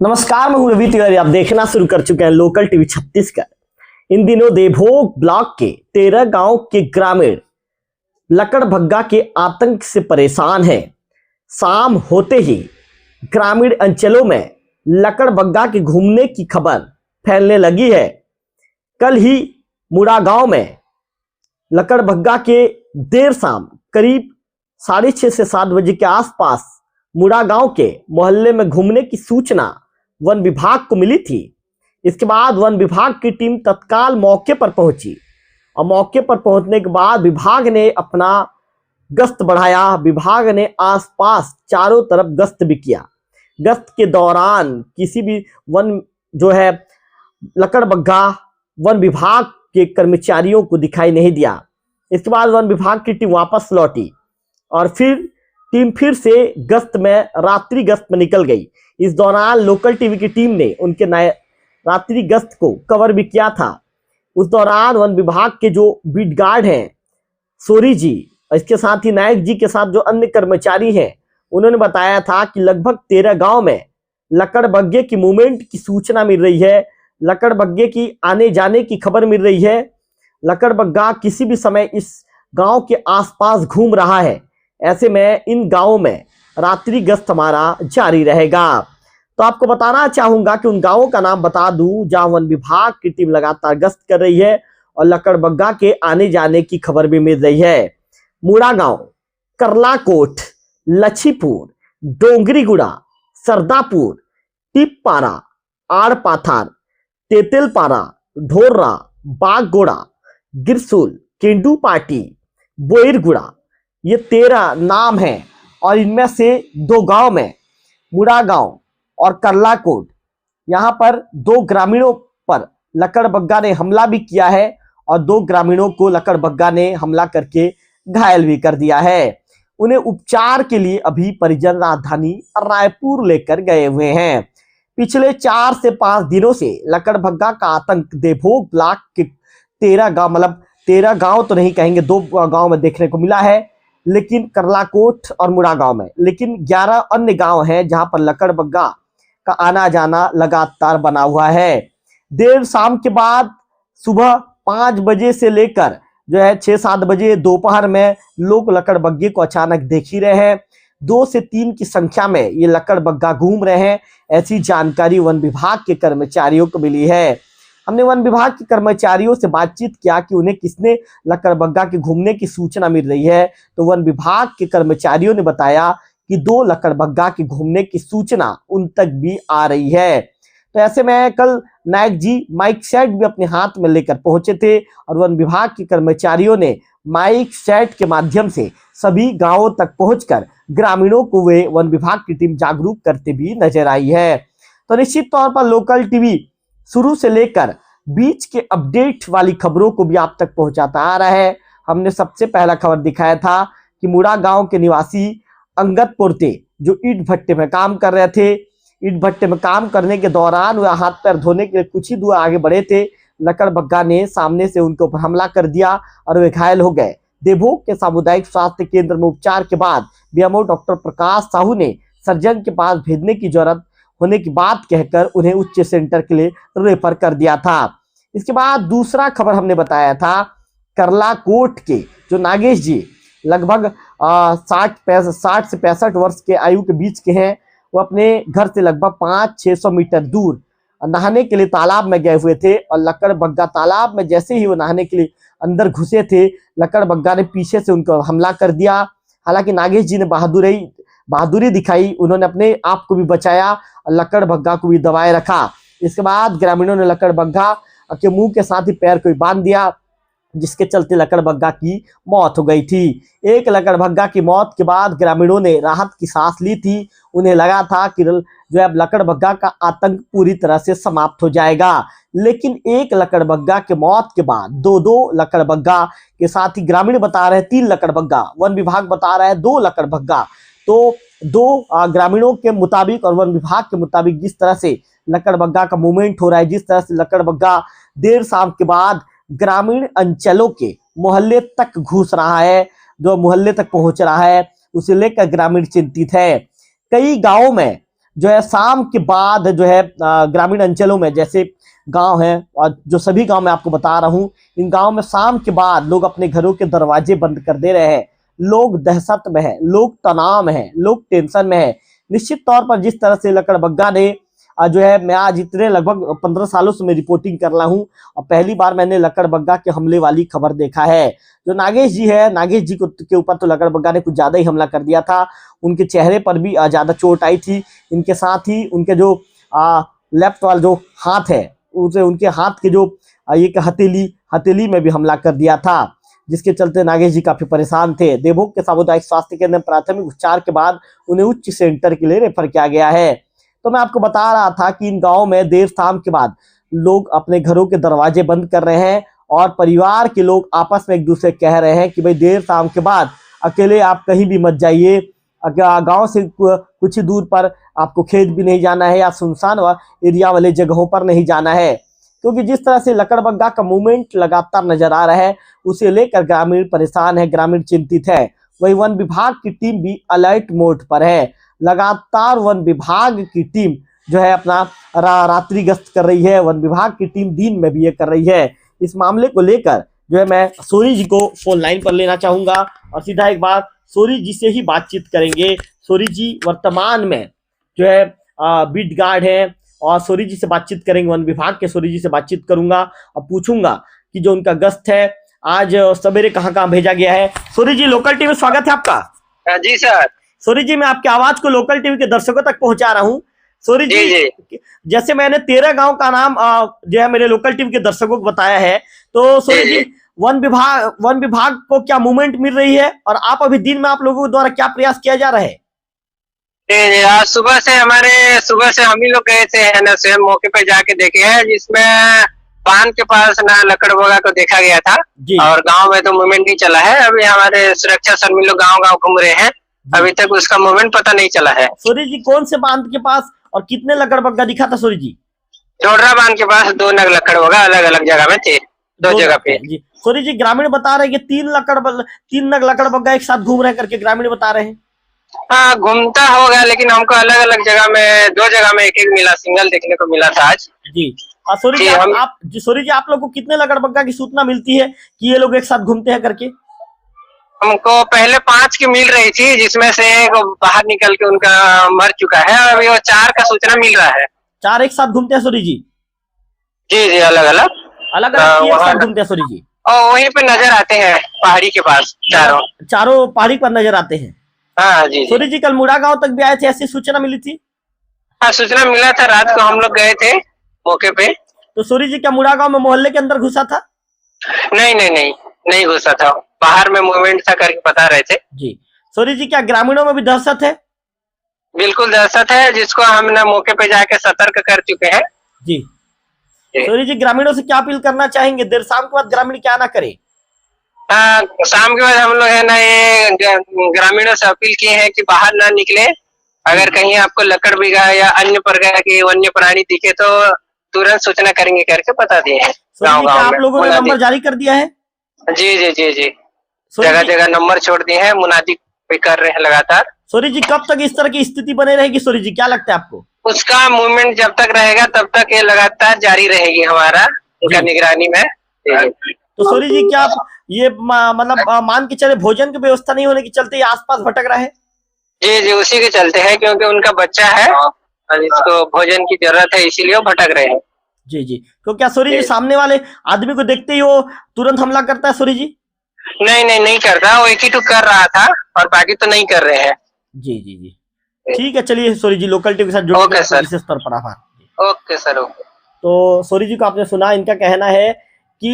नमस्कार, मैं हूं रवि तिवारी। आप देखना शुरू कर चुके हैं लोकल टीवी छत्तीसगढ़। इन दिनों देवभोग ब्लॉक के 13 गांव के ग्रामीण लकड़बग्गा के आतंक से परेशान हैं। शाम होते ही ग्रामीण अंचलों में लकड़बग्गा के घूमने की खबर फैलने लगी है। कल ही मुड़ा गांव में लकड़बग्गा के देर शाम करीब 6:30 से 7 बजे के आसपास मुड़ा गांव के मोहल्ले में घूमने की सूचना वन विभाग को मिली थी। इसके बाद वन विभाग की टीम तत्काल मौके पर पहुंची और मौके पर पहुंचने के बाद विभाग ने अपना गश्त बढ़ाया। विभाग ने आसपास चारों तरफ गश्त भी किया। गश्त के दौरान किसी भी लकड़बग्गा वन विभाग के कर्मचारियों को दिखाई नहीं दिया। इसके बाद वन विभाग की टीम वापस लौटी और टीम फिर से रात्रि गश्त में निकल गई। इस दौरान लोकल टीवी की टीम ने उनके रात्रि गश्त को कवर भी किया था। उस दौरान वन विभाग के जो बीट गार्ड हैं सोरी जी, इसके साथ ही नायक जी के साथ जो अन्य कर्मचारी हैं, उन्होंने बताया था कि लगभग 13 गांव में लकड़बग्गे की मूवमेंट की सूचना मिल रही है। लकड़बग्गे की आने जाने की खबर मिल रही है। लकड़बग्गा किसी भी समय इस गांव के आसपास घूम रहा है। ऐसे में इन गांवों में रात्रि गश्त हमारा जारी रहेगा। तो आपको बताना चाहूंगा कि उन गांवों का नाम बता दूं जहां वन विभाग की टीम लगातार गश्त कर रही है और लकड़बग्गा के आने जाने की खबर भी मिल रही है। मुड़ा गांव, करलाकोट, लछीपुर, डोंगरीगुड़ा, सरदापुर, टिपपारा, आड़पाथार, तेतेलपारा, ढोर्रा, बागगोड़ा, गिरसुल, केंडूपाटी, बोईरगुड़ा, ये 13 नाम हैं और इनमें से 2 गांव में मुड़ा गांव और करलाकोट, यहां पर 2 ग्रामीणों पर लकड़बग्गा ने हमला भी किया है और 2 ग्रामीणों को लकड़बग्गा ने हमला करके घायल भी कर दिया है। उन्हें उपचार के लिए अभी परिजन राजधानी रायपुर लेकर गए हुए हैं। पिछले 4 से 5 दिनों से लकड़बग्गा का आतंक देवभोग ब्लॉक के 13 गांव तो नहीं कहेंगे, 2 गांव में देखने को मिला है, लेकिन करलाकोट और मुड़ा गांव में, लेकिन 11 अन्य गांव हैं जहां पर लकड़बग्गा का आना जाना लगातार बना हुआ है। देर शाम के बाद सुबह 5 बजे से लेकर 6-7 बजे दोपहर में लोग लकड़बग्गे को अचानक देख ही रहे हैं। 2 से 3 की संख्या में ये लकड़बग्गा घूम रहे हैं, ऐसी जानकारी वन विभाग के कर्मचारियों को मिली है। हमने वन विभाग के कर्मचारियों से बातचीत किया कि उन्हें किसने लकड़बग्गा के घूमने की सूचना मिल रही है, तो वन विभाग के कर्मचारियों ने बताया कि 2 लकड़बग्गा के घूमने की सूचना उन तक भी आ रही है। तो ऐसे में कल नायक जी माइक सेट भी अपने हाथ में लेकर पहुंचे थे और वन विभाग के कर्मचारियों ने माइक सेट के माध्यम से सभी गांवों तक पहुंचकर ग्रामीणों को वे वन विभाग की टीम जागरूक करते भी नजर आई है। तो निश्चित तौर पर लोकल टीवी शुरू से लेकर बीच के अपडेट वाली खबरों को भी आप तक पहुंचाता आ रहा है। हमने सबसे पहला खबर दिखाया था कि मुड़ा गांव के निवासी अंगद पोर्ते जो ईंट भट्टे में काम कर रहे थे। ईंट भट्टे में काम करने के दौरान वह हाथ पैर धोने के लिए कुछ ही दूर आगे बढ़े थे। लकड़बग्गा ने सामने से उनके ऊपर हमला कर दिया और वे घायल हो गए। देवभोग के सामुदायिक स्वास्थ्य केंद्र में उपचार के बाद बीएमओ डॉक्टर प्रकाश साहू ने सर्जन के पास भेजने की जरूरत होने की बात कहकर उन्हें उच्च सेंटर के लिए रेफर कर दिया था। इसके बाद दूसरा खबर हमने बताया था करलाकोट के जो नागेश जी लगभग 60 से 65 वर्ष के आयु के बीच के हैं। वो अपने घर से लगभग 500-600 मीटर दूर नहाने के लिए तालाब में गए हुए थे और लकड़बग्गा तालाब में जैसे ही वो नहाने के लिए अंदर घुसे थे, लकड़बग्गा ने पीछे से उनको हमला कर दिया। हालांकि नागेश जी ने बहादुरी दिखाई, उन्होंने अपने आप को भी बचाया और लकड़बग्गा को भी दबाए रखा। इसके बाद ग्रामीणों ने लकड़बग्गा के मुंह के साथ ही पैर को बांध दिया, जिसके चलते लकड़बग्गा की मौत हो गई थी। एक लकड़बग्गा की मौत के बाद ग्रामीणों ने राहत की सांस ली थी। उन्हें लगा था कि अब लकड़बग्गा का आतंक पूरी तरह से समाप्त हो जाएगा, लेकिन एक लकड़बग्गा के मौत के बाद 2 लकड़बग्गा के साथ ही ग्रामीण बता रहे 3 लकड़बग्गा, वन विभाग बता रहा है 2 लकड़बग्गा। तो 2 ग्रामीणों के मुताबिक और वन विभाग के मुताबिक जिस तरह से लकड़बग्गा का मूवमेंट हो रहा है, जिस तरह से लकड़बग्गा देर शाम के बाद ग्रामीण अंचलों के मोहल्ले तक घुस रहा है, जो मोहल्ले तक पहुंच रहा है, उसे लेकर ग्रामीण चिंतित है। कई गांवों में जो है शाम के बाद जो है ग्रामीण अंचलों में जैसे गांव है और जो सभी गांव में आपको बता रहा हूं, इन गांव में शाम के बाद लोग अपने घरों के दरवाजे बंद कर दे रहे हैं। लोग दहशत में है, लोग तनाव में है, लोग टेंशन में है। निश्चित तौर पर जिस तरह से लकड़बग्गा ने जो है, मैं आज इतने लगभग 15 सालों से मैं रिपोर्टिंग कर रहा हूं और पहली बार मैंने लकड़बग्गा के हमले वाली खबर देखा है। जो नागेश जी है, नागेश जी को के ऊपर तो लकड़बग्गा ने कुछ ज्यादा ही हमला कर दिया था। उनके चेहरे पर भी ज्यादा चोट आई थी। इनके साथ ही उनके जो लेफ्ट वाला जो हाथ है, उसे उनके हाथ के जो एक हथेली में भी हमला कर दिया था, जिसके चलते नागेश जी काफी परेशान थे। देवभोग के सामुदायिक स्वास्थ्य केंद्र में प्राथमिक उपचार के बाद उन्हें उच्च सेंटर के लिए रेफर किया गया है। तो मैं आपको बता रहा था कि इन गांवों में देर शाम के बाद लोग अपने घरों के दरवाजे बंद कर रहे हैं और परिवार के लोग आपस में एक दूसरे कह रहे हैं कि भाई देर शाम के बाद अकेले आप कहीं भी मत जाइए। गांव से कुछ ही दूर पर आपको खेत भी नहीं जाना है या सुनसान एरिया वाले जगहों पर नहीं जाना है, क्योंकि जिस तरह से लकड़बग्गा का मूवमेंट लगातार नजर आ रहा है उसे लेकर ग्रामीण परेशान है, ग्रामीण चिंतित है। वही वन विभाग की टीम भी अलर्ट मोड पर है। लगातार वन विभाग की टीम जो है अपना रात्रि गश्त कर रही है। वन विभाग की टीम दिन में भी ये कर रही है। इस मामले को लेकर जो है मैं सूरी जी को फोन लाइन पर लेना चाहूंगा और सीधा एक बार सूरी जी से ही बातचीत करेंगे। सूरी जी वर्तमान में जो है बीट गार्ड है और सूरी जी से बातचीत करेंगे। वन विभाग के सूरी जी से बातचीत करूंगा और पूछूंगा कि जो उनका गश्त है आज सवेरे कहाँ कहाँ भेजा गया है। सूरी जी, लोकल टीवी में स्वागत है आपका। जी सर। सूरी जी, मैं आपकी आवाज को लोकल टीवी के दर्शकों तक पहुंचा रहा हूं। सूरी जी, जैसे मैंने 13 गांव का नाम जो है मेरे लोकल टीवी के दर्शकों को बताया है, तो सूरी जी वन विभाग को क्या मूवमेंट मिल रही है और आप अभी दिन में आप लोगों द्वारा क्या प्रयास किया जा रहा है? आज सुबह से हम ही लोग गए थे, है ना, स्वयं मौके पे जाके देखे हैं, जिसमें बांध के पास ना लकड़बग्गा को देखा गया था और गांव में तो मूवमेंट नहीं चला है। अभी हमारे सुरक्षा कर्मी लोग गांव गांव घूम रहे हैं, अभी तक उसका मूवमेंट पता नहीं चला है। सूरी जी, कौन से बांध के पास और कितने लकड़बग्गा दिखा था सूरी जी? चोडरा बांध के पास 2 नग लकड़बग्गा अलग अलग जगह में थे, 2 जगह पे। जी सूरी जी, ग्रामीण बता रहे हैं कि 3 नग लकड़बग्गा एक साथ घूम रहे करके ग्रामीण बता रहे हैं। हाँ, घूमता होगा, लेकिन हमको अलग अलग जगह में 2 जगह में एक मिला, सिंगल देखने को मिला था आज। जी सूरी जी, सूरी जी, आप लोग को कितने लकड़बग्गा की सूचना मिलती है कि ये लोग एक साथ घूमते हैं करके? हमको पहले 5 की मिल रही थी, जिसमें से एक बाहर निकल के उनका मर चुका है। अभी वो 4 का सूचना मिल रहा है। 4 एक साथ घूमते हैं सूरी जी? जी, अलग अलग एक साथ घूमते हैं सूरी जी। और वहीं पे नजर आते हैं पहाड़ी के पास, चारों पहाड़ी पर नजर आते हैं। हाँ जी। सूरी जी, कल मुड़ा गांव तक भी आए थे, ऐसी सूचना मिली थी? हाँ, सूचना मिला था, रात को हम लोग गए थे मौके पे। तो सूरी जी, क्या मुड़ा गांव में मोहल्ले के अंदर घुसा था? नहीं घुसा था, बाहर में मूवमेंट था करके बता रहे थे। जी सूरी जी, क्या ग्रामीणों में भी दहशत है? बिल्कुल दहशत है, जिसको हम ना मौके पे जाके सतर्क कर चुके हैं। जी सूरी जी, ग्रामीणों से क्या अपील करना चाहेंगे? देर शाम के बाद ग्रामीण क्या ना करे? शाम के बाद हम लोग है ना ये ग्रामीणों से अपील किए हैं कि बाहर ना निकले। अगर कहीं आपको लकड़बग्गा या अन्य प्रकार के वन्य प्राणी दिखे तो तुरंत सूचना करेंगे करके बता दिए हैं। आप लोगों ने नंबर जारी कर दिया है? जी, जगह जगह नंबर छोड़ दिए हैं, मुनादी भी कर रहे हैं लगातार। सूरी जी, कब तक इस तरह की स्थिति बने रहेगी सूरी जी, क्या लगता है आपको? उसका मूवमेंट जब तक रहेगा तब तक ये लगातार जारी रहेगी हमारा उनका निगरानी में। तो सूरी जी, क्या ये मतलब मान के चले भोजन की व्यवस्था नहीं होने के चलते ये आसपास भटक रहा है? जी, उसी के चलते है, क्योंकि उनका बच्चा है और इसको भोजन की जरूरत है, इसीलिए वो भटक रहे हैं। जी तो क्या सूरी जी सामने वाले आदमी को देखते ही वो तुरंत हमला करता है सूरी जी? नहीं करता, वो एक ही टुक कर रहा था और बाकी तो नहीं कर रहे हैं। जी ठीक है, चलिए सूरी जी, लोकल टीवी के साथ जुड़ने के विशेष तौर पर आभार। Okay sir, okay. तो सूरी जी को आपने सुना, इनका कहना है कि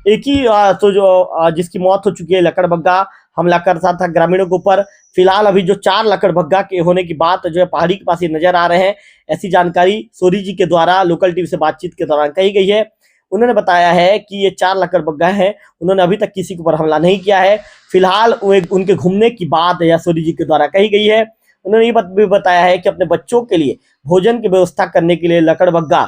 एक ही तो जो जिसकी मौत हो चुकी है, लकड़बग्गा हमला करता था ग्रामीणों के ऊपर। फिलहाल अभी जो 4 लकड़बग्गा के होने की बात जो है पहाड़ी के पास ये नजर आ रहे हैं, ऐसी जानकारी सूरी जी के द्वारा लोकल टीवी से बातचीत के दौरान कही गई है। उन्होंने बताया है कि ये 4 लकड़बग्गा हैं, उन्होंने अभी तक किसी के ऊपर हमला नहीं किया है। फिलहाल उनके घूमने की बात या सूरी जी के द्वारा कही गई है। उन्होंने ये भी बताया है कि अपने बच्चों के लिए भोजन की व्यवस्था करने के लिए लकड़बग्गा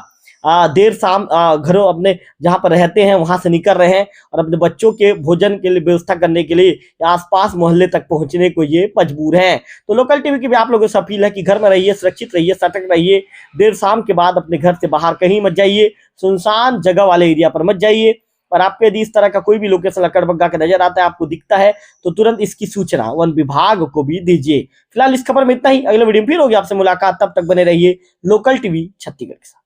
देर शाम घरों अपने जहां पर रहते हैं वहां से निकल रहे हैं और अपने बच्चों के भोजन के लिए व्यवस्था करने के लिए आसपास मोहल्ले तक पहुंचने को ये मजबूर हैं। तो लोकल टीवी की भी आप लोगों से अपील है कि घर में रहिए, सुरक्षित रहिए, सतर्क रहिए। देर शाम के बाद अपने घर से बाहर कहीं मत जाइए, सुनसान जगह वाले एरिया पर मत जाइए। और आपको यदि इस तरह का कोई भी लोकेशन लकड़बग्गा का नजर आता है, आपको दिखता है, तो तुरंत इसकी सूचना वन विभाग को भी दीजिए। फिलहाल इस खबर में इतना ही। अगले वीडियो में फिर होगी आपसे मुलाकात, तब तक बने रहिए लोकल टीवी छत्तीसगढ़ के साथ।